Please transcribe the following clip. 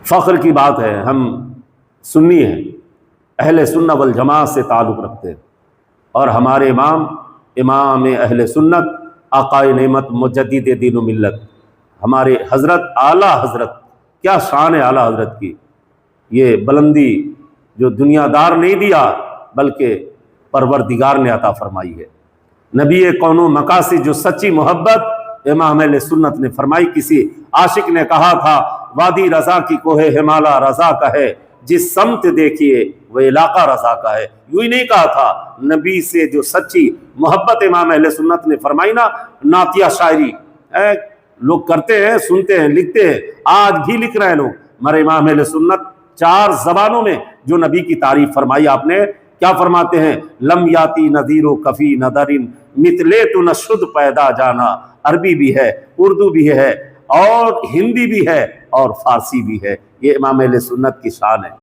فخر کی بات ہے، ہم سنی ہیں، اہل سنت والجماعت سے تعلق رکھتے ہیں، اور ہمارے امام اہل سنت آقائے نعمت مجدد دین و ملت ہمارے حضرت اعلیٰ حضرت، کیا شان ہے اعلیٰ حضرت کی، یہ بلندی جو دنیا دار نہیں دیا بلکہ پروردگار نے عطا فرمائی ہے۔ نبی کون و مقاصد جو سچی محبت امام اہل سنت نے فرمائی۔ کسی عاشق نے کہا تھا وادی رضا کی کوہ ہمالا رضا کا ہے، جس سمت دیکھیے وہ علاقہ رضا کا ہے۔ یوں ہی نہیں کہا تھا، نبی سے جو سچی محبت امام اہل سنت نے فرمائی نا، نعتیہ شاعری لوگ کرتے ہیں، سنتے ہیں، لکھتے ہیں، آج بھی لکھ رہے ہیں لوگ، مگر امام اہل سنت 4 زبانوں میں جو نبی کی تعریف فرمائی آپ نے، کیا فرماتے ہیں؟ لم یاتی نذیر و کفی نذرن مثلے تو نشد پیدا جانا۔ عربی بھی ہے، اردو بھی ہے، اور ہندی بھی ہے، اور فارسی بھی ہے۔ یہ امام اہل سنت کی شان ہے۔